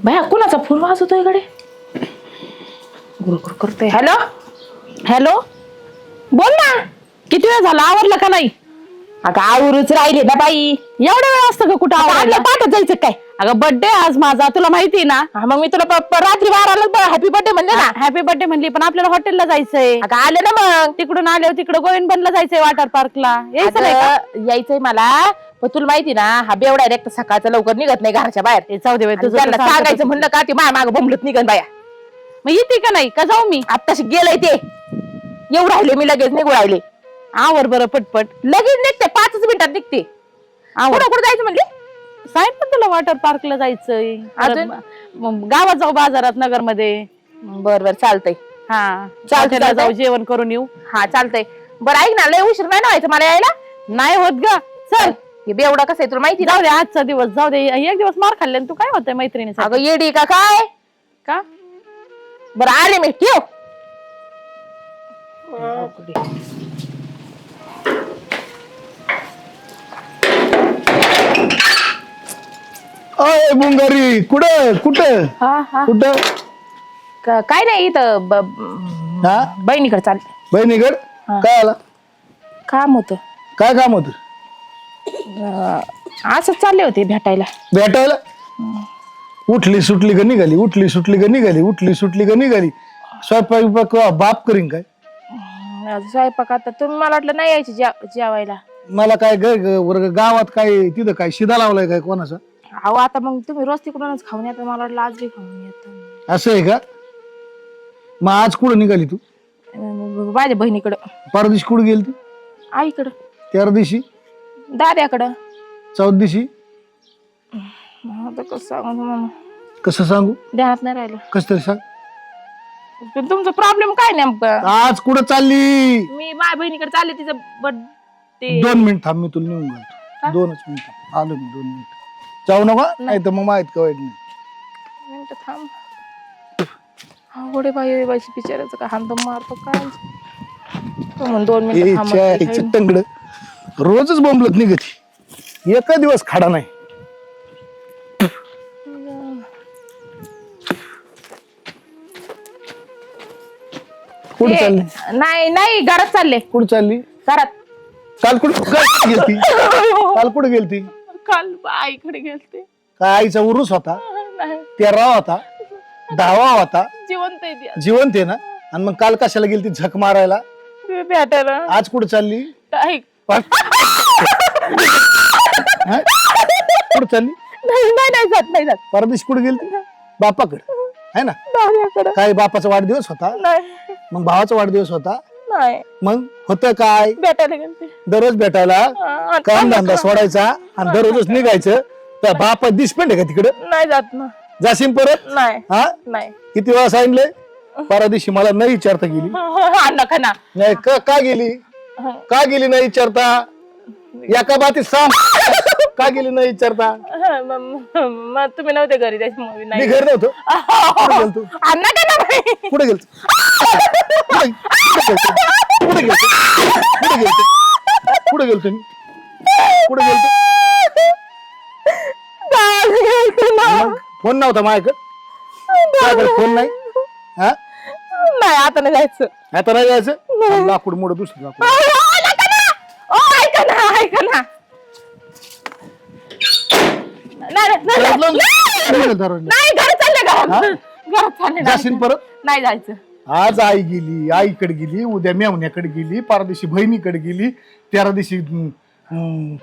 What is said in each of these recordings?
भया कुणाचा फोन वाजतोय कडे गुरु करतोय. हॅलो हॅलो बोल ना. किती वेळ झाला आवरलं का नाही? अगं आवरूच राहिले ना बाई. एवढा वेळ असतं का कुठं आवरायला? पाठवत जायचं काय? अगं बर्थडे आज माझा, तुला माहिती ना. मग मी तुला रात्री 12ला हॅपी बर्थडे म्हणले ना. हॅपी बर्थडे म्हणली पण आपल्याला हॉटेलला जायचंय. अगं आले ना मग. तिकडून आल्यावर तिकडं गोविंदबनला जायचंय, वॉटर पार्कला यायचं नाही का? यायचंय मला. पण तुला माहिती ना हा बेवडा एक तर सकाळचं लवकर निघत नाही घराच्या बाहेर. ते जाऊ दे बाई, तुझं त्यांना तर सारखं सांगायचं तसंच. म्हणलं का ते माग बोंबलत निघन बाया. मग येते का नाही का जाऊ मी? आत्ताशी गेलंय ते. येऊ राहिले मी लगेच निघू राहिले. आवर बरं पटपट. लगेच निघते 5 मिनिटात निघते. आवर. कुठं जायचं म्हणले? साहेब पण तुला वॉटर पार्कला जायचंय. अजून? मग गावात जाऊ बाजारात नगर मध्ये. बर बर चालतंय. हा चालतंय, हॉटेलला जाऊ, चालतंय. जेवण करून येऊ. हा चालतंय. बरं ऐक ना लय उशीर नाही ना व्हायचं मला यायला. नाही होत ग. चल हे बेवडा कसं आहे तुला माहिती ना? जाऊ दे, आजचा दिवस जाऊ दे. एक दिवस मार खाल्ले तू काय होतंय मैत्रिणीचा अगं येडी का काय? का? बरं आले मी ठेव. अय मुंगारी कुठं कुठं हा हा कुठं काय नाही इथं हा बहिणीकडे चाल. बहिणीकड काय आला काम होत. काय काम होत असंच चालले होते भेटायला. भेटायला? उठली सुटली का निघाली, उठली सुटली का निघाली, उठली सुटली का निघाली. स्वयंपाक बिपाक बाप करीन काय? स्वयंपाक आता तुम्ही मला वाटलं नाही यायची जेवायला. मला काय गावात काय तिथं काय शिदा लावलाय काय कोणाचा? अहो आता मग तुम्ही रोज तिकडूनच खाऊन येता, मला वाटलं आज बी खाऊन येत. असं आहे का? मग आज कुठं निघाली तू? माझ्या बहिणीकडं. परदिशी कुठं गेली ती? आईकडं. तेरा दिवशी, दाद्याकडं. चौथ दिवशी. आता कसं सांगू तुम्हाला, कसं सांगू? ध्यानात नाही राहिलं. कस तरी सांग. पण तुमचा प्रॉब्लेम काय नेमकं? आज कुठं चालली? मी माझ्या बहिणीकडे चालले, तिचं बर्थडे. 2 मिनिट थांब, मी तुला नेऊन घालतो. 2च मिनिट आलो मी. 2 मिनिट जाऊ नका, नाही तर मग माहित का वाईट नाही. मिनिट थांब. अवघडे बाई बाईची बिचारायचं का हात मारतो काय? तो म्हण 2 मिनिट थांब. टंगड रोजच बोंबलत निघती, एका दिवस खाडा नाही. कुठे चालली? नाही नाही घरात चालले. कुठे चालली? घरात. काल कुठे गेलती? काल कुठे गेलती? काल आईकडे गेलते. काय आईचा उरूस होता? नाही 13 होता, 10 होता, जिवंत आहे ती आज. जिवंत आहे ना? आणि मग काल कशाला गेलती झक मारायला? ते भेटायला. आज कुठे चालली? काय कुठे चालली? नाही नाही नाही जात नाही जात. परदेश कुठे गेलती? बापाकडे आहे ना? दाद्याकडं. काय बापाचा वाढदिवस होता? नाही मग भावाचा वाढदिवस होता? नाही मग होतं काय? भेटायला गेलते. दररोज भेटायला हा, काम धंदा सोडायचा आणि दररोजच निघायचं. त्या बापा दिसपेंड आहे का तिकडं? नाही जात ना. जाशील परत? नाही हा नाही. किती वेळा सांगितलंय? परदेशी मला नाही विचारता गेली. नका ना. नाही का गेली? का गेली नाही विचारता? एका बातीत सांग का गेली नाही विचारता? मग तुम्ही नव्हते घरी त्याच्यामुळे मी नाही. घर नव्हतो. कुठे गेलतो? नका ना बाई. कुठे गेलतो? कुठे गेलतो? कुठे गेलतो? कुठे गेलतो मी? कुठे गेलतो? मग फोन नव्हता माझ्याकडे? फोन नाही? हा नाही आता नाही जायचं. आता नाही जायचं. लाकूड मोड दुसरं लाकूड. नका ना. ऐका ना ऐका ना. नाही घरात चालले घरात चालले. जाशील परत? नाही जायचं. आज आई गेली, आईकडे गेली, उद्या मेवण्याकडे गेली, परदेशी बहिणीकडे गेली, 13 दिवशी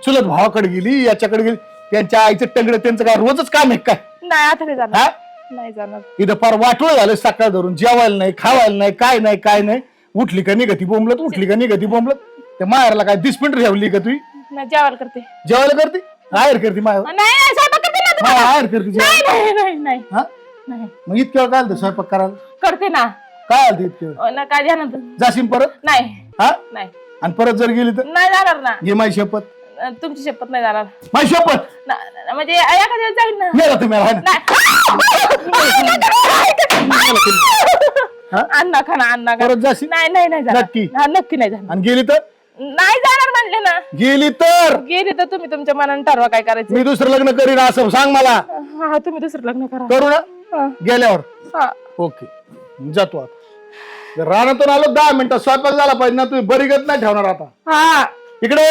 चुलत भावाकडे गेली, याच्याकडे गेली. त्यांच्या आईचं टंगड त्यांचं काय रोजच काम आहे काय? नाही आता नाही जाणार. हा नाही जाणार. इथं फार वाटलं झालं सकाळ धरून. जेवायला नाही, खावायला नाही, काय नाही काय नाही. उठली का निघती बोंबलत, उठली का निघती बोंबलत. त्या माहेरला काय दिसपिंट ठेवली का तुम्ही? नाही जेवायला करते. जेवायला करते? आहेर करते माहेर? नाही स्वयंपाक करते ना तुम्हाला. आहेर करते जेवायला? नाही नाही नाही हा नाही मग इतक्या वेळ काय आलं स्वयंपाक करायला? करते ना. काय आलं इतक्या वेळ? ना काय ध्यानात. जाशील परत? नाही हा नाही आणि परत जर गेली तर नाही जाणार ना. घे माझी शपथ. तुमची शपथ नाही जाणार. माझी शपथ म्हणजे एखाद्या वेळेस जाईल ना. मेला तुम्ही आहे ना? अण्णा खा ना अण्णा खा. परत जाशील? नाही नाही नाही जाणार. नक्की? हा, नक्की नाही जाणार. आणि गेली तर? नाही जाणार म्हणले ना. गेली तर गेली तर तुम्ही तुमच्या मनाने ठरवा काय करायचं. मी दुसरं लग्न करीन असं सांग मला. हा तुम्ही दुसरं लग्न करा. करू ना हा. गेल्यावर. हा. ओके जातो आता. जर रानातून आलो 10 मिनिटात स्वयंपाक झाला पाहिजे ना. तुम्ही बरी गत नाही ठेवणार आता. हा. इकडे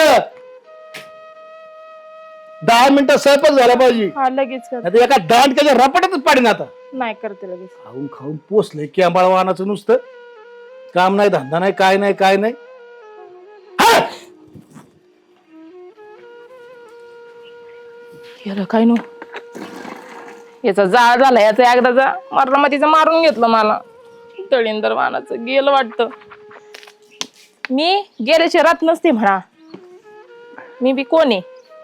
10 मिनिटात स्वयंपाक झाला पाहिजे. हा लगेच कर. आता एका दांडक्याच्या रपाट्यातच पाडीन आता. नाही करते लगेच. खाऊन खाऊन पोचलंय कॅम्बाळ वाहनाचं नुसतं. काम नाही धंदा नाही काय नाही काय नाही. हा! याला काय नो याचा जाळ झाला. याचा एकदाचा मरणामतीचं मारून घेतलं मला. दळिंदर वाहनाचं गेलं वाटतं. मी गेल्याची रात नसते म्हणा. मी बी कोण आहे.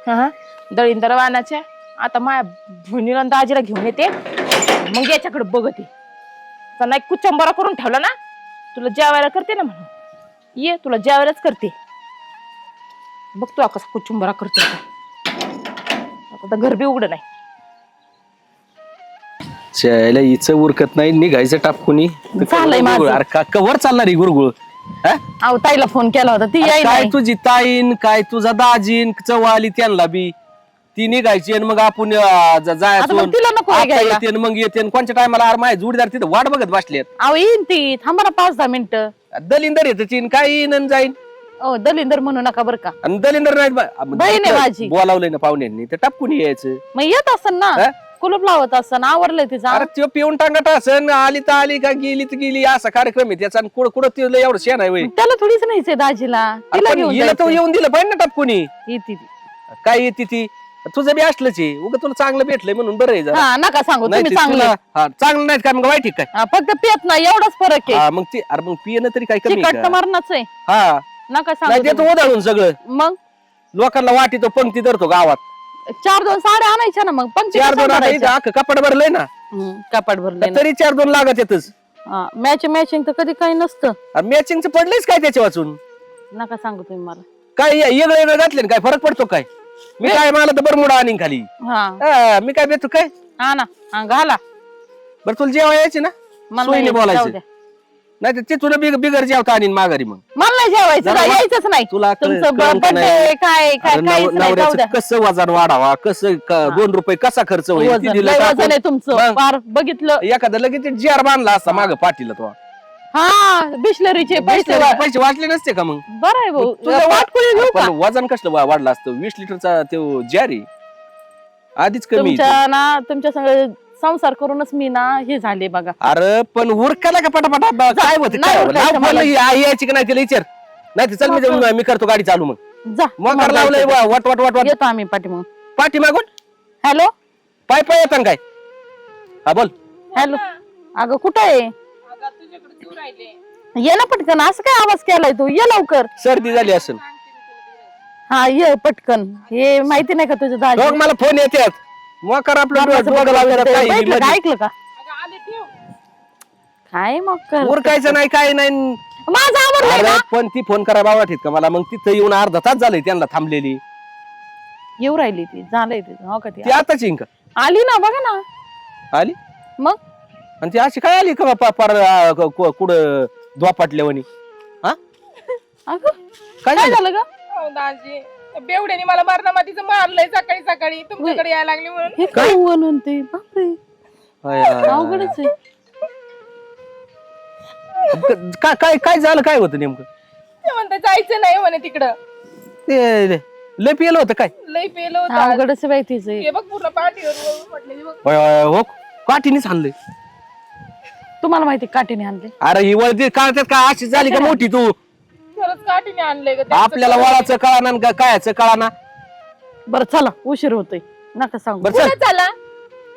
हा दळिंदर वाहनाच्या. आता माझ्या बहिणीला दाजीला घेऊन येते. मग याच्याकडे बघते. तर नाही कुचंबरा करून ठेवला ना. तुला जेवायला करते ना म्हणून. ये तुला जेवायलाच करते. बघतो कसा कुचंबरा करते. आता घर बी उघड नाही. यायला हिचं उरकत नाही निघायचं टापकुनी. चाललंय माझं. अरे का कवर चालणार ही गुरगुळ. अहो ताईला फोन केला होता ती याय काय नाही. तुझी ताईन काय तुझा दाजीन चव आली त्यांना बी. ती निघायची आणि मग आपण आता मग तिला नको आहे घ्यायला. येते मग येते कोणच्या टायमाला अरे माझे जोडीदार तिथं वाट बघत बसलेत. अहो येईन ती. थांबा ना 5-10 मिनिटं. दलिंदर येत चीन काय येईन आणि जाईन. ओ दलिंदर म्हणू नका बरं का. आणि दलिंदर नाही बहीण आहे माझी. बोलावलंय ना पाहुण्यांनी तर टापकुनी यायचं. मग येत असन ना. हा? कुलूप लावत असन. आवरलंय तिचं. अरे त्यो पिऊन टांगत असन आली तर आली का गेली तर गेली असा कार्यक्रम आहे त्याचा. कुठं कुठं तिला एवढं शेण आहे वय. त्याला थोडीच न्यायचंय दाजीला. तिला घेऊन हिला तर जायचंय. येऊन दिलं पाहिजे ना टापकुनी. येते ती. काय येते ती तुझं बी असलंच आहे. उगा तुला चांगलं भेटलंय म्हणून बरं आहे जरा. हा नका सांगू नाही तुम्ही ते चांगलं. तुला- हा, चांगलं नाही काय मग वाईट आहे काय. हा, फक्त पियत नाही एवढाच फरक आहे. हा, मग ते अरे मग पियनं तरी काय कमी आहे चिकट तर का? मरणच आहे. हा नका नाही सांगू देतो उधळून सगळं. तुम्ही. मग लोकांना वाटीतो पंक्ती धरतो गावात. 4-2 साड्या आणायच्या ना. मग पंक्ती 4-2 कशाला करायच्या? अख्खं कपाट भरलंय ना. कपाट भरले तरी 4-2 लागत येतच. मॅचिंग तर कधी काही नसतं. मॅचिंगचं पडलंच काय त्याच्या वाचून. नका सांगू तुम्ही मला. काय येगळं येगळं घातले ना काय फरक पडतो काय. मी काय मला तर बरमुडा आणीन खाली. हा मी काय देतो काय. हा ना. हा घाला. बरं तुला जेव्हा यायची ना मला सोयीने नाही बोलायचं. जाऊ द्या. नाही तर ते तुला बिगर जेवता आणीन माघारी मग. मला नाही जेवायचं. जरा यायचंच नाही. तुला तुमचं कळतं बर्थडे नाही. काय काय अरे काहीच नाही. जाऊ नवऱ्याचं द्या. कसं वजन वाढावा कसं 2 रुपये कसा खर्च होईल ते वजन दिलं लय टाकून. वजन आहे तुमचं. मग फार बघितलं. एखादा लगेच जार बांधला असता माग पाठीला तो. हा बिस्लरीचे पैसे पैसे वाटले नसते का मग. बरं आहे भाऊ. तुझं पाटकुळी घेऊ का? पण वजन कसलं वाढलं असतं 20 लिटरचा तो जारी आधीच कमी आहे. तुमच्या ना तुमच्या संग संसार करूनच मी ना हे झाले बघा. अरे पण उरकायला का पटापटा काय होत नाही उरकायचं मला. आई यायची का नाही तिला विचार. नाही तर चल मी जाऊन मी करतो गाडी चालू मग. जा मग कर लावलंय वाट वाट वाट वाट येतो आम्ही पाठीमागून. पाठी मागून हॅलो पाय पाय येतात काय. हा बोल. हॅलो. अगं कुठं आहे? ये ना पटकन. असं काय आवाज केलाय तू? ये लवकर. सर्दी झाली असेल. हा ये पटकन. हे माहिती नाही का तुझं दाजी? बघ मला फोन येतात मग कर आपलं मारण्याचं डोकं बघ लावलं करते. काही बघितलं का? मध्ये. ऐकलं का? काय मग कर. उरकायचं नाही काय नाही. माझं आवडलंय अरे ना. पण ती फोन करायला वाटत का मला. मग तिथं येऊन अर्धा तास झालंय त्यांना थांबलेली. येऊ राहिली ती. झालंय तिचं. हो का ती ती आताच येईन का आली ना बघा ना. आली. मग आणि ती अशी काय आली का पार कुठं द्वापाटल्यावानी. हा अगं काय काय झालं. झालं ग? हो दाजी बेवड्याने मला मरणामतीचं मारलंय सकाळी सकाळी तुमच्याकडे यायला लागली म्हणून. हे काय म्हणते बापरे. हाय, हाय, हाय. अवघडच आहे. काय काय काय झालं काय होतं नेमकं. ते म्हणते जायचं नाही म्हणे तिकडं. ते लय पिलं होतं काय. लय पेलं होतं आज. अवघडच आहे बाई तिचं. हे बघ पूर्ण पाठीवर पडलेली बघ. होय, होय, हो काठीनेच हाणलंय. तुम्हाला माहिती काठीने आणले. अरे ही वळती काढतात का अशी झाली का मोठी तू. खरंच काठीने आणलंय ग त्यांचं. आपल्याला वळाचं कळाना आणि कायचं कळाना. बरं चला उशीर होतोय. नका सांगू. बरं चल कुठं चला.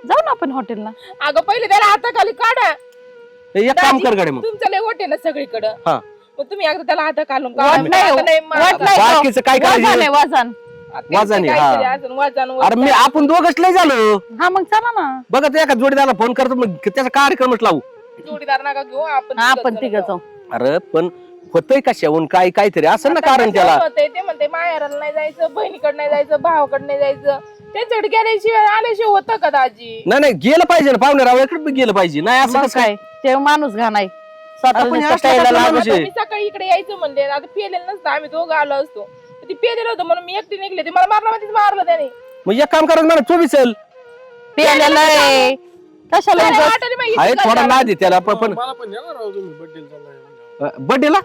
जाऊ ना आपण हॉटेलला. अगं पहिले त्याला हाताखाली काढा. एक काम कर गाडी मग. तुमचं लय होते ना सगळीकडं. हा मग तुम्ही एकदा त्याला हाता घालून वाट नाही हो. वाट नाही. बाकीचं काय वजन करायचं. आहे वजन. वाजाने, हा. वजन अरे मी आपण दोघच लय झालो. हा मग चला ना. बघा ते एका जोडीदाराला फोन करतो मग त्याचा कार्यक्रमच लावू. जोडीदार नका घेऊ आपण. हा आपण तिघ जाऊ. अरे पण होतंय कशाहून काय काहीतरी असं ना कारण त्याला. ते म्हणते माहेराला नाही जायचं बहिणीकडे नाही जायचं भावाकडे नाही जायचं. त्यांच्याकडे गेल्याशिवाय आल्याशिवाय होतं का दाजी. नाही नाही गेलं पाहिजे ना पाहुणे रावळ्याकडे गेलं पाहिजे. नाही असं मग कसं काय ते माणूस घाण आहे. स्वतः आपण नुसतं हे असलं प्यायला का लागू. तुला मी सकाळी इकडे यायचं म्हणले आता पेलेलं नसतं आम्ही दोघं आलो असतो ती पेलेलं होतं म्हणून मी एकटी निघले ते मला मारण्यामध्येच मारलं त्याने मग एक काम करा मला तू बी चल प्यायलेलं आहे. कशाला मला उगाच? वाटलं माहिती आहे का थोडा झालं. नाद आहे त्याला पण मला पण येणार राव तुम्ही बड्डेला चाललाय बर्थडेला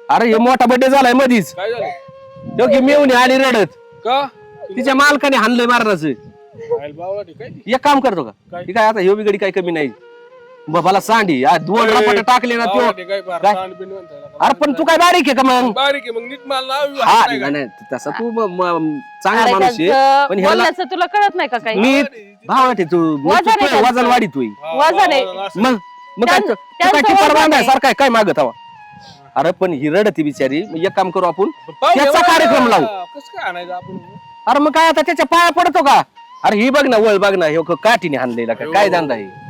अरे हे मोठा बर्थडे झालाय मधीच काय झालं योग्य मेवणी आली रडत का तिच्या मालकाने हाणलंय मारणाचं काय बावळा काय ती? एक काम करतो का काय? ही काय आता ह्यो बिगडी काय कमी नाही मला सांडी आज 2 रपाटे टाकले ना बावळा त्यो ते काय फार काय? सांडबिंड म्हणताय ना. अरे पण तू काय बारीक आहे का मग बारीक आहे मग नीट मला लाव हा नाही नाही, तसा तू चांगला अरे माणूस आहे त्याचं पण ह्याला बोलण्याचं तुला कळत नाही का काही मी भावाटे तू वजन आहे त्याचं. वजन वाढीतोय वजन आहे. मग काय त्यां- तू काय त्यांचं टिपर वजन बांधाय आहे. सारखं काय मागत हवा अरे पण ही रडती बिचारी मग एक काम करू आपण त्याचा कार्यक्रम लावू कसं काय आणायचं आपण अरे मग काय आता त्याच्या पाया पडतो का अरे ही बघ ना वळ बघ ना हे काठीने हाणलेला का काय धंदा आहे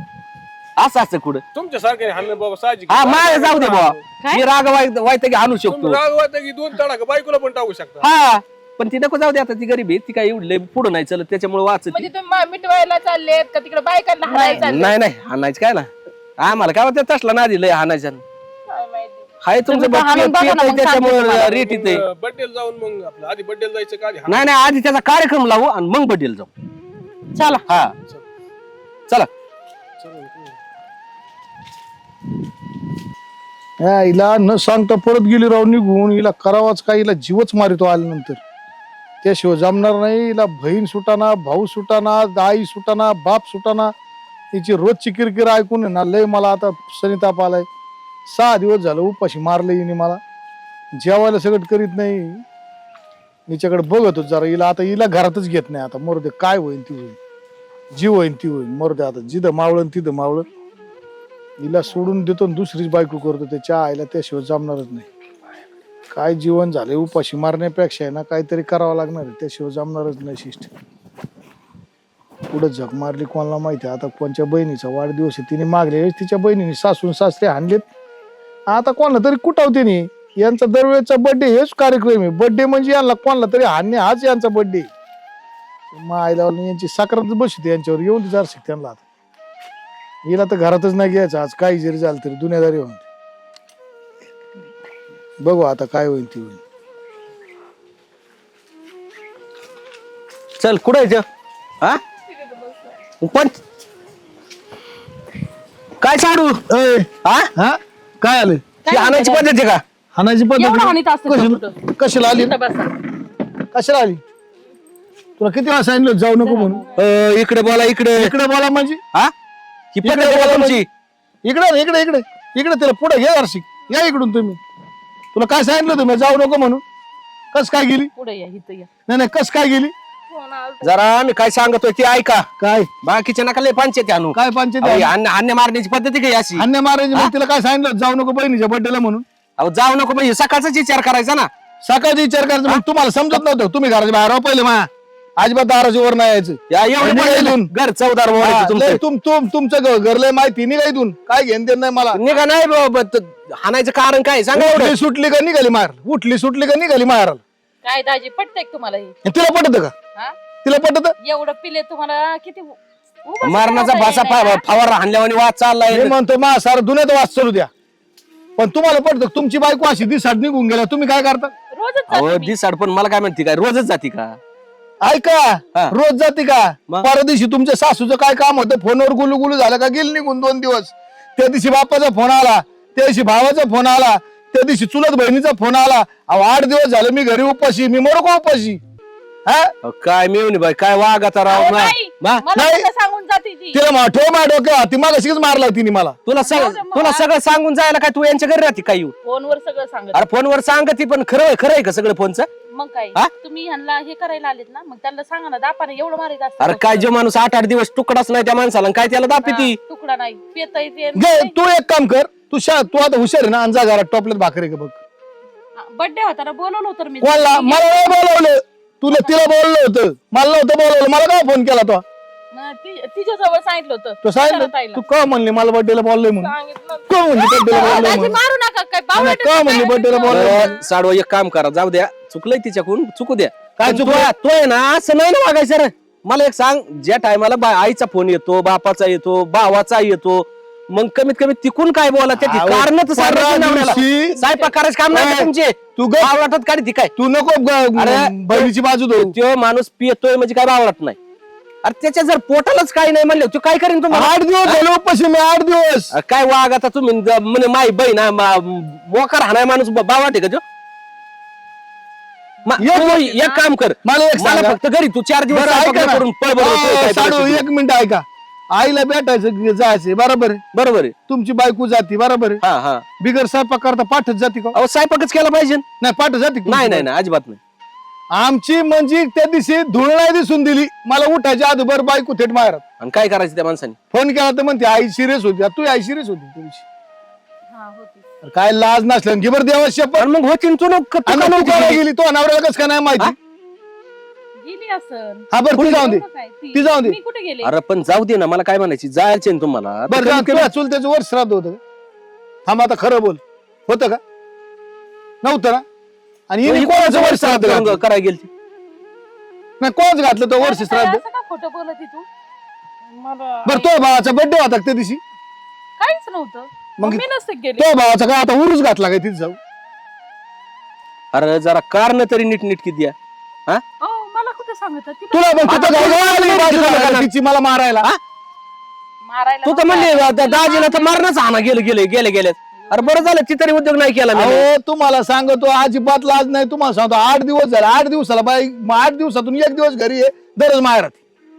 असं असं कुठं तुमच्या सारखे हाणलं बाबा साहजिक हा माय जाऊ दे बाबा काय? मी राग वायत की हाणू शकतो रागवायचं की 2 तडाखा बायकोला पण टाकू शकता हा पण ती नको जाऊ दे आता ती गरीब आहे ती काय एवढी लय पुढं नाही चलत त्याच्यामुळे वाचत म्हणजे तुम्ही मिटवायला चाललेत का तिकडे बायकांना हाणायला चालले नाही नाही हाणायचं काय ना आम्हाला काय वाटतं तसला ना दिलंय हाणायचं काय माहिती हाय तुमचं तुम्ही तर हाणून बघा ना, मग सांगते त्याच्यामुळे तुम्हाला. रेट येते बड्डेला जाऊन मग आपलं आधी बड्डेला जायचं का आधी नाही नाही आधी त्याचा कार्यक्रम लावू आणि मग बड्डेला जाऊ चला हा चला हा, हिला न सांगता परत गेली राव निघून हिला करावाच काय हिला जीवच मारितो आल्यानंतर त्याशिवाय जमणार नाही हिला बहीण सुटाना भाऊ सुटाना आई सुटाना बाप सुटाना हिची रोजची किरकिर ऐकून आहे ना लय मला आता सनिताप आलाय 6 दिवस झालं उपाशी मारलं हिने मला जेवायला सगळं करीत नाही हिच्याकडे बघतो जरा हिला आता हिला घरातच घेत नाही आता मरू दे काय होईल ती होईल जी होईल ती होईल मरू दे आता जिथं मावळण तिथं मावळण हिला सोडून देतो आणि दुसरीच बायको करतो त्याच्या आईला त्याशिवाय जमणारच नाही काय जीवन झाले उपाशी मारण्यापेक्षा आहे ना काहीतरी करावं लागणार आहे त्याशिवाय जमणारच नाही शिष्ट पुढे झक मारली कोणाला माहिती आहे. आता कोणच्या बहिणीचा वाढदिवस आहे तिने मागले वेळेस तिच्या बहिणीने सासून सासरे हाणलेत आता कोणाला तरी कुटावते नाही यांचा दरवेळेचा बर्थडे हेच कार्यक्रम आहे बर्थडे म्हणजे यांना कोणाला तरी हाणणे हाच यांचा बर्थडे मग आईला यांची साखरात बसते यांच्यावर येऊन विचार शिक त्यांना आता हिला तर घरातच नाही घ्यायचं आज काही जरी झालं तरी दुनियादारी होऊन बघू आता काय होईल ती होईल चल कुठं यायचं हा पण काय चाडू हा हा काय आलं ती आणायची पद्धत आहे का हाणायची एवढं हाणीत असतं का पद्धत कुठं? कशाला आली इथं बसा. कशाला आली तुला किती वेळा सांगितलं जाऊ नको म्हणून इकडे बोला इकडे इकडे बोला म्हणजे हा ही पद्धत आहे का तुमची इकडे इकडे इकडे इकडे तिला पुढे घे हर्षिक या इकडून तुम्ही तुला काय सांगितलं तुम्ही जाऊ नको म्हणून कस काय गेली पुढे या इथं या नाही नाही कस काय गेली फोन आलता. जरा मी काय सांगतोय ते ऐका काय बाकीच्या नका लय पंचायती आणू काय पंचायत अन्य मारण्याची पद्धती काही अशी अन्य महाराज मग तिला काय सांगितलं जाऊ नको बहिणीच्या बर्थडेला म्हणून अहो जाऊ नको म्हणजे सकाळचाच विचार करायचा ना सकाळचा विचार करायचा मग तुम्हाला समजत नव्हतं तुम्ही घराच्या बाहेर राहा पहिले मा अजिबात दाराच्या वर नाही यायचं या एवढं निघा पडलेलं इथून. घर चौदार हा, मोडायचं लय तुमचं तुमचं घर लय माहिती निघा इथून काय घेणं देणं नाही मला निघा नाही बाबा, हाणायचं कारण काय सांगा एवढं उठली सुटली का निघाली मार उठली सुटली का निघाली मार काय दाजी पटतंय का तुम्हाला हे तिला पटत का हा? तिला पटत एवढं पिले तुम्हाला किती उगाच मारणाचा राहता भासा येईना का? फवारा हाणल्यावानी वाद चाललाय मी म्हणतो मा सारा दुनियात वाच चालू द्या पण तुम्हाला पटत तुमची बायको अशी दिसाड निघून गेला तुम्ही काय करता रोजच अहो जाते मी. दिसाड पण मला काय म्हणते काय रोजच जाती का ऐका हा. रोज जाते का मग? परवा दिवशी तुमच्या सासूचं काय काम होतं फोनवर गुलू गुलू झालं का गेली निघून 2 दिवस त्या दिवशी बापाचा फोन आला त्या दिवशी भावाचा फोन आला त्या दिवशी चुलत बहिणीचा फोन आला अहो 8 दिवस झाले मी घरी उपाशी मी मरू का उपाशी हा अहो, काय मिळून बाई काय वागाचा राव अहो, ना नाही. मा? मला नाही. कसं सांगून जाते ती तिला ठेव मा डोक्या ती मागाशीच मारला तिने मला तुला तुला सगळं सांगून जायला काय तू यांच्या घरी राहते काय येऊ फोनवर सगळं सांगत अरे फोनवर सांगते पण खरं आहे का सगळं फोनचं मग काय हा? तुम्ही ह्यांना हे करायला आलेत ना मग त्यांना सांगा ना दापाने एवढं मारित असतं अरे काय जो माणूस 8-8 दिवस तुकडाच नाही त्या माणसाला आणि काय त्याला दापी ती तुकडा नाही पेता येते घे तू एक काम कर तू आता हुशार आहे ना अंजा घरात टॉपलेट भाकरी का बघ बर्थडे होता ना बोलवलं होतं मी कोणला मला नाही बोलवलं तुला तिला बोललं होतं मला नव्हतं बोलवलं मला काय फोन केला तो तिच्या जवळ सांगितलं होतं तो सांगितलं तू का म्हणली मला बर्थडेला बोललोय म्हणून सांगितलं का म्हणली बर्थडेला बोललोय दाजी म्हणून मारू नका काय बावळट का म्हणली बर्थडेला बोललोय साडवा एक काम करा जाऊ द्या चुकलंय तिच्याकडून चुकू द्या काय पण चुकलं? तो आहे ना असं नाही ना वागायचं रे मला एक सांग ज्या टायमाला आईचा फोन येतो बापाचा येतो भावाचा येतो मग कमीत कमी तिकून काय बोला त्याची अहो, कारण तर सांगा परवा नवऱ्याला. दिवशी- स्वयंपाक करायचं काम नाही का ए, तुमचे तू बावळाटात काढती काय तू नको अरे, बहिणीची बाजू धरू. तो माणूस पियतोय म्हणजे काय बावळत नाही अरे त्याच्या जर पोटालाच काही नाही म्हणलं तो काय करेन तुम्हाला 8 दिवस झाले उपाशी मी 8 दिवस. काय वाघ आता तुम्ही म्हणे माई बहीण आहे, मोकार हाणाय माणूस बावळट आहे का तो एक काम कर मला एक मला सांगा. फक्त घरी तू 4 दिवस बरं, स्वयंपाक ऐका ना. करून पळ बरं होतोय काय साडू, परिस्थिती. एक मिनिट ऐका. आईला भेटायचं जायचं बरोबर आहे. बरोबर आहे तुमची बायको जाती बरोबर आहे. हा हा बिगर स्वयंपाक करता पाठच जाती का? अहो स्वयंपाकच केला पाहिजे नाही पाठ जाती का? नाही नाही नाही अजिबात नाही आमची म्हणजे त्या दिवशी धुळ नाही दिसून दिली. मला उठायच्या अगोदर बायको थेट मारत आणि काय करायचं त्या माणसाने फोन केला तर म्हणते आई सिरियस होती. तू आई सिरियस होती तुमची. अरे काय लाज नसल्यानं घे बरं देवा शपथ. आणि मग होती तू नको आणि मग तू काय गेली तो नवऱ्याला कसं काय नाही माहिती. गेली असं हा बरं ती जाऊन दे. ती जाऊन दे. मी कुठे गेले अरे पण जाऊ दे ना मला काय म्हणायची जायचे ना तुम्हाला तर बरं कमीत जाऊन कमी- तुला चुलत्याचं वर्ष श्राद्ध होतं का? थांब आता खरं बोल होतं का? नव्हतं ना. आणि हिने कोणाचं वर्ष श्राद्ध घातलं? करायला गेली नाही कोणच घातलं तो वर्ष श्राद्ध? असं का खोटं बोलत आहे तू मला बरं तो भावाचा बर्थडे होता का त्या दिवशी? काहीच नव्हतं मग मी नसते गेले तो भावाचा काय आता उरूच घातला काय तिथे जाऊ? अरे जरा कारण तरी नीट नीट द्या हा मला कुठे सांगत ती तुला मग आता तिथं तुला घाई आली तुला बाजूला तुला घालायला तिची मला मारायला. मारायला तू तर म्हणले दाजीला तर मारणच हाना गेले अरे बरं झालं ती तरी उद्योग नाही केला मी अहो तुम्हाला सांगतो अजिबात लाज नाही. तुम्हाला सांगतो 8 दिवस झाले. 8 दिवसाला बाई 8 दिवसातून 1 दिवस घरी आहे दररोज माहेरात.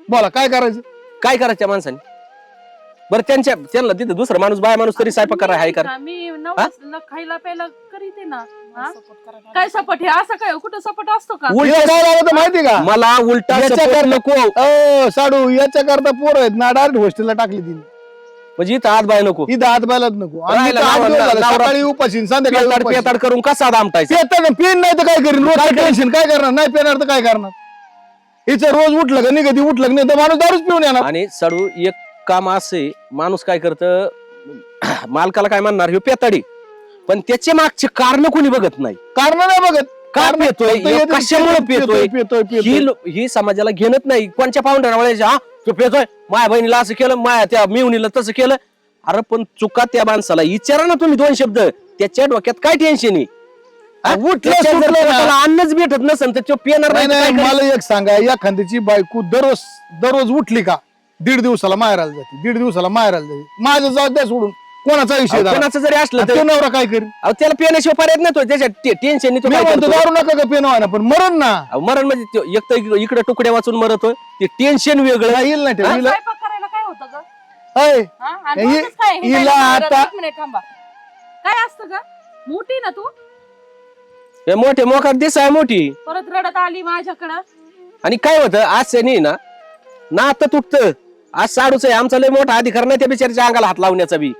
बोला काय करायचं? काय करायचं त्या माणसाने बरं त्यांना तिथं दुसरा माणूस बाय माणूस तरी स्वयंपाक करा हाय कर मी नवस खायला प्यायला करीते ना हा? काय सपट हे असं काय कुठं सपट असतो का हे काय झालं होतं माहिती का? मला उलटा याच्या support करता- नको साडू याच्या करता पोरं आहेत ना डायरेक्ट हॉस्टेलला टाकली तिने. म्हणजे इथं हात बाय नको इथं हात बायलाच नको. आणि राहिला इथं 8 दिवस झाले. नवरा- सकाळी उपाशी संध्याकाळी पेताड उपाशी. पेताड करून कसा दामटायचा पेन नाही तर काय करीन रोज टेन्शन काय करणार? नाही पेणार तर काय करणार? हिचं रोज उठलं का निघती उठलं का नाही तर माणूस दारूच पिऊन येणार. आणि सडू एक काम असे माणूस काय करत मालकाला काय म्हणणार हे पेताडी पण त्याचे मागचे कारण कोणी बघत नाही कारण नाही बघत. का कारण पितोय फक्त येतं- कशामुळे पितोय पितोय. ही समाजाला घेणत नाही कोणच्या पाहुण्याला वळायच्या हा तू पितोय माझ्या बहिणीला असं केलं माझ्या त्या मिवणीला तसं केलं अरे पण चुका त्या माणसाला विचारा ना तुम्ही 2 शब्द त्याच्या डोक्यात काय टेन्शन आहे हा? उठलं त्याच्या जर सुटलं ना. पोटाला अन्नच भेटत नसेल तर तो पिणार नाही नाही तर नाही काय मला एक सांगा या खांद्याची बायको दररोज उठली का 1.5 दिवसाला माहेराला जाते 1.5 दिवसाला माहेराला जाते. माझं जाऊ द्या सोडून कोणाचा विषय अहो, झाला? कोणाचं जरी असलं आणि तर तो नवरा काय करेल? अहो, त्याला पिण्याशिवाय पर्याय नाही तो त्याच्या टेन्शन मी म्हणतो दारू नका का पेन व्हायला पण मरण ना मरण म्हणजे त्यो एक तर इकडे तुकड्या वाचून मरतोय ते टेन्शन वेगळं काय येईल नाही ते. हिला- स्वयंपाक करायला काय होतं ग अय, हा? आणि हि- रोजच काय? हे हिला काय आता- एक मिनिट थांबा काय असतं ग मोठी ना तू हे मोठे मोकार दिस आहे मोठी परत रडत आली माझ्याकडं आणि काय होतं आज नाही ना आता तुटत आज साडूच आहे आमचा लय मोठा अधिकार नाही त्या बिचारीच्या अंगाला हात लावण्याचा बी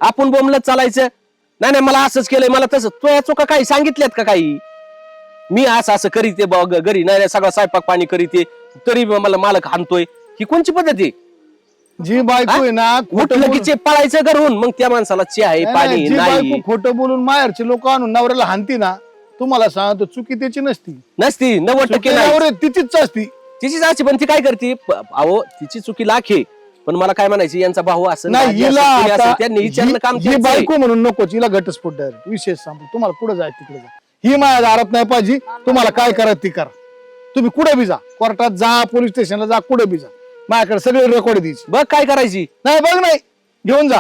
आपण बोंबलत चालायचं नाही नाही मला असंच केलंय मला तसं तो या चुका काही सांगितल्यात का काही मी असं करीते घरी नाही सगळं स्वयंपाक पाणी करीते तरी मला मालक हाणतोय ही कोणची पद्धत आहे जी बायको आहे ना खोटं उठलं की बोलून- चे पळायचं घरून मग त्या माणसाला चे आहे नाही, पाणी नाही, जी नाही बायको खोटं बोलून माहेरचे लोक आणून नवऱ्याला हानती ना तुम्हाला सांगतो चुकी त्याची नसती. नसती 90% चुकी नाही नवरे तिचीच असती. तिचीच अशी पण ती काय करते अहो तिची चुकी लाख आहे पण मला काय म्हणायची यांचा भाऊ असं नाही दाजी हिला असेल, कोणी आता असेल, त्यांनी विचारणं काम ही त्यांचं आहे. बायको म्हणून नकोच हिला घटस्फोट डायरेक्ट विशेष सांगतो तुम्हाला कुठे जाय तिकडे जा. ही माझ्या दारात नाही पाहिजे. तुम्हाला काय करा ती करा. तुम्ही कुठे बी जा कोर्टात जा पोलीस स्टेशनला जा कुठे बी जा माझ्याकडे सगळे रेकॉर्ड द्यायची. बघ काय करायची नाही बघ नाही घेऊन जा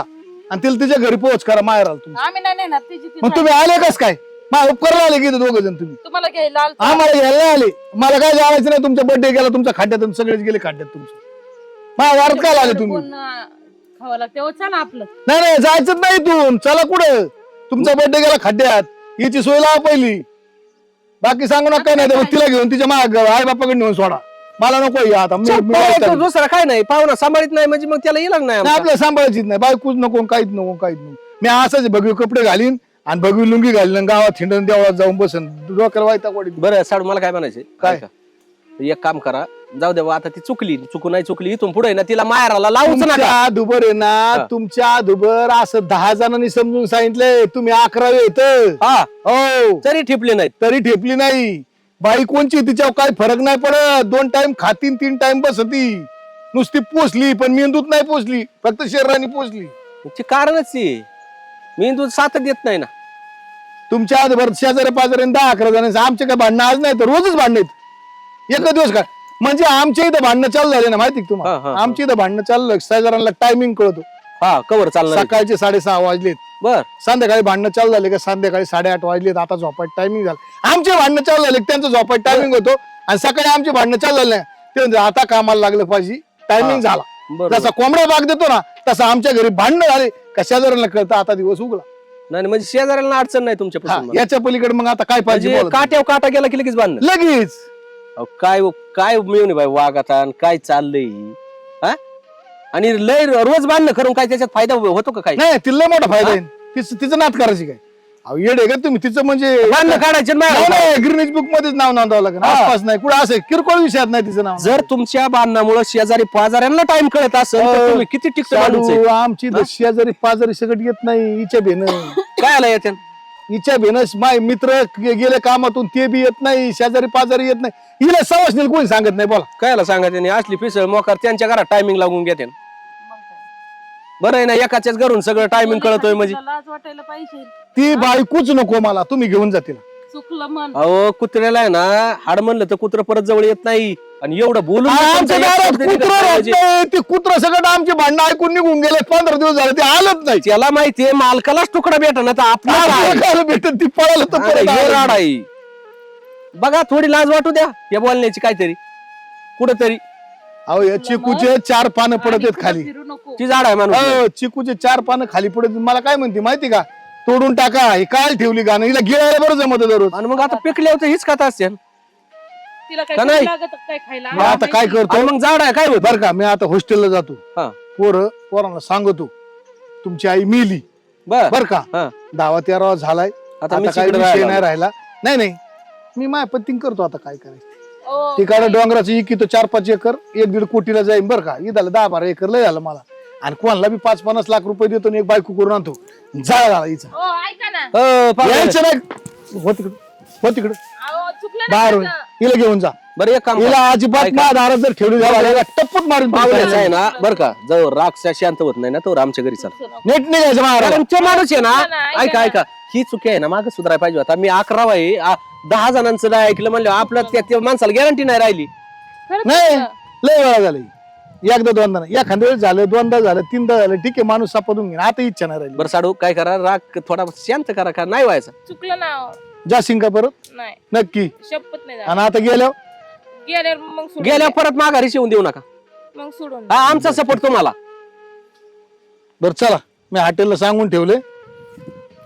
आणि तिला तिच्या घरी पोहोच करा माहेराला तुम्ही. आम्ही नाही नेणार तिची ती मग तुम्ही आले कस काय माझ्या उपकरला आले की 2 जण तुम्ही तुम्हाला घ्यायला आलतो. आम्हाला घ्यायला नाही आले. मला काय जायचं नाही. तुमचा बर्थडे गेला तुमच्या खात्यातून सगळेच गेले खात्यात तुमचं. माझ्या दारात काय आले तुम्ही? कोण, खावं लागते हो चला आपलं नाही नाही जायचंच नाही इथून. चला कुठं तुमचा बर्थडे गेला खड्ड्यात याची सोय लावा पहिली. बाकी सांगू नका काय नाही तर मग तिला घेऊन तिच्या माग आई बापाकडे नेऊन सोडा. मला नको या आता तो दुसरा काय नाही पाहुणा सांभाळीत नाही म्हणजे मग त्याला येणार नाही आमचा. आपल्या सांभाळायचीच नाही बायकोच नको काहीच नको काहीच नको. मी असंच भगवी कपडे घालीन आणि भगवी लुंगी घालीन आणि गावात हिंडून देवळात जाऊन बसन डोक्याला वायता वाढी. बरं साडू मला काय म्हणायचे काय? ऐका. एक काम करा जाऊ दे बा, आता ती चुकू नाही चुकली इथून पुढे ना तिला माहेराला लावूच नका तुमच्या दुबर आहे ना तुमच्या दुबर असं 10 जणांनी समजून सांगितलंय तुम्ही 11वे येत हा हो तरी ठिपले नाहीत तरी ठेपली नाही. बाई कोणची तिच्यावर काय फरक नाही पडत. 2 टाइम खातीन 3 टाइम बसती नुसती पोचली पण मेंदूत नाही पोचली फक्त शरीराने पोचली. ती कारणच ती मी दूध साथ देत नाही ना. तुमच्या आजभर शेजारी पाजारी 10-11 जण आमचे काय भांडणं आज नाही तर रोजच भांडण आहेत एक दिवस काय म्हणजे आमच्या इथं भांडणं चालू झाले ना माहिती का हा, हा, तुम्हाला हा. आमच्या इथं भांडणं चाललं शेजाऱ्यांना टायमिंग कळतो हा कवर चालणार सकाळचे 6:30 वाजलेत बर संध्याकाळी भांडणं चालू झाले का संध्याकाळी 8:30 वाजलेत आता झोपायचं टायमिंग झालं आमचे भांडणं चालू झाले त्यांचं झोपायचं टायमिंग होतो आणि सकाळी आमचे भांडणं चालू झाले नाही ते म्हणते, आता कामाला लागलं पाहिजे टायमिंग झाला बरोबर. जसा कोंबडा बाग देतो ना तसं आमच्या घरी भांडणं झाले का शेजाऱ्यांना कळतं आता दिवस उगला नाही म्हणजे शेजाऱ्याला अडचण नाही हा, तुमच्या याच्या पलीकडे मग आता काय पाहिजे म्हणजे बोला काट्यावर काटा गेला की लगेच बांधणं तुम्ही. लगेच अहो, काय मिळून बाई वागात आणि काय चाललंय हा आणि लय रोज बांधणं करून काय त्याच्यात फायदा होतो का काय नाही तिला मोठा फायदा आहे तिचं नात करायची काय अहो येडे का तुम्ही तिचं म्हणजे बांधणं काढायचे ग्रीनिज बुक मध्येच नाव नोंदवावं लागेल आसपास नाही कुठं असं किरकोळ विषयात नाही तिचं नाव जर तुमच्या बांधण्यामुळे शेजारी पाजाऱ्यांना टाइम कळत असेल तर तुम्ही किती टिकत शाडू, आमची शेजारी पाजारी सगळं येत नाही हिच्या भेन काय आला येते हिच्या भेनस माय मित्र गेले कामातून ते बी येत नाही शेजारी पाजारी येत नाही हिला सवस नाही कोणी सांगत नाही बोला कायला सांगा त्यांनी असली पिसळ मोकार त्यांच्या घरात टायमिंग लागून घेते बरं आहे ना एकाच्याच घरून सगळं टायमिंग कळतोय म्हणजे तुला लाज वाटायला पाहिजे. ती बायकूच नको मला तुम्ही घेऊन जातील चुकलं मन. अहो कुत्र्याला आहे ना हाड म्हणलं तर कुत्र परत जवळ येत नाही आणि एवढं बोलून आमच्या दारात कुत्रं राहत नाही. ते कुत्र सगळं आमचे भांडणं ऐकून निघून गेले 15 दिवस झाले ते आलंच नाही त्याला माहितीये मालकालाच तुकडा भेटा ना तर आपल्याला काय भेटत ती पळालं तर परत आलं. राड आहे बघा थोडी लाज वाटू द्या या बोलण्याची काहीतरी कुठेतरी अहो या चिकूचे 4 पानं पडत आणि आहेत कुठं खाली फिरू नको. ती झाड आहे माणूस अहो, चिकूचे 4 पानं खाली पडत आहेत. मला काय म्हणते माहिती का तोडून टाका ही काल ठेवली गाणं हिला गिळायला बरं जमत दररोज आणि मग आता पिकल्या होतं हीच खाता असते तिला काय का नाही? लागत काय खायला मी आता काय करतो मग झाड आहे काय होत बर का मी आता हॉस्टेलला जातो हा पोरांना सांगतो तुमची आई मेली बर बर का हा 10-13 झालाय आता आता मी काय तिकडे विषय राहायला नाही राहिला नाही मी माय पत्तीन करतो आता काय करायचं ओ, तिकडे डोंगराचं इकितो 4-5 एकर 1-1.5 कोटीला जाईन बरं का इथं 10-12 एकर लय झालं मला आणि कोणाला बी 5-50 लाख रुपये देतो आणि एक बायको करून आणतो जाळ झाला हिचा ओ, ऐका ना. यायचं नाही हो तिकडं अहो, चुकलं ना बाहेर माझं. हिला घेऊन जा बरं एक काम करा. हिला अजिबात ऐका. माझ्या दारात जर ठेवली झाला टप्पत मारून पाहुण्याचं आहे ना बरं का जवळ राग शांत होत नाही ना तो आमच्या घरी चला नेट निघायचं महाराज कारण तो माणूस आहे ना चुकलं ना, ऐका ऐका ना. ऐका ही चुकी आहे ना मागे सुधारायला पाहिजे होता मी 11 आहे 10 जणांचं नाही ऐकलं म्हणलं आपलं त्या माणसाला गॅरंटी नाही राहिली खरंच नाही चुकलं. लय वेळा झालं एकदा दोनदा नाही एखाद्या वेळेस झालं 2दा झालं 3दा झालं ठीक आहे माणूस सापडून घेईन आता इच्छा नाही राहिली बरं साडू काय करा राग थोडा शांत करा का नाही व्हायचं चुकलं ना जाशील का परत नाही नक्की शपथ नाही आणि आता गेल्यावर गेल्यावर मग सोडून गेल्यावर परत माघारी शिवून देऊ नका मग सोडून हा आमचा सपोर्ट तुम्हाला बरं चला मी हॉटेलला सांगून ठेवले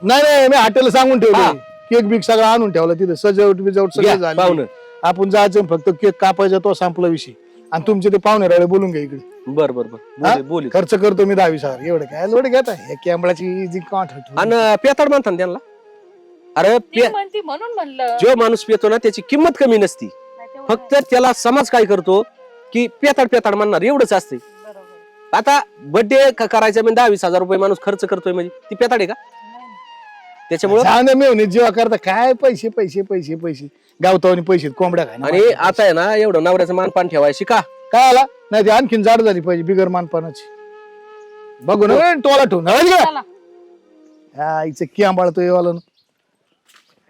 नाही मी हॉटेलला सांगून हा. ठेवले केक बिक सगळं आणून ठेवला तिथे सजावट बिजावट सगळं घ्या, झालं पाहुणं आपण जायचं फक्त केक कापायचा तो संपला विषय आणि तुमचे ते पाहुणे राहिले बोलून घ्या इकडे बर बर बर हा? बोली बोली खर्च करतो मी 10,000 एवढं काय लोड घेता हे कॅमेराची जी काठ आणि पेताड म्हणता ना त्यांना अरे ती म्हणती म्हणून म्हणलं. जो माणूस पितो ना त्याची किंमत कमी नसती नाही तेवढं फक्त त्याला समाज काय करतो की पेताड म्हणणार एवढंच असते बरोबर. आता बर्थडे करायचा म्हणजे 10-20 हजार रुपये माणूस खर्च करतोय म्हणजे ती पेताड आहे का नाही ना. त्याच्यामुळे जाणं मिळून जेव्हा करता काय पैसे पैसे पैसे पैसे गावतावनी पैसे कोंबड्या काय आणि आता आहे ना एवढं नवऱ्याचं मानपान ठेवायची का काय आला नाही ते आणखीन जाड झाली पाहिजे बिगर मानपानाची बघू ना टोला ठेवून चला. आईचं की आंबाळतो येवाला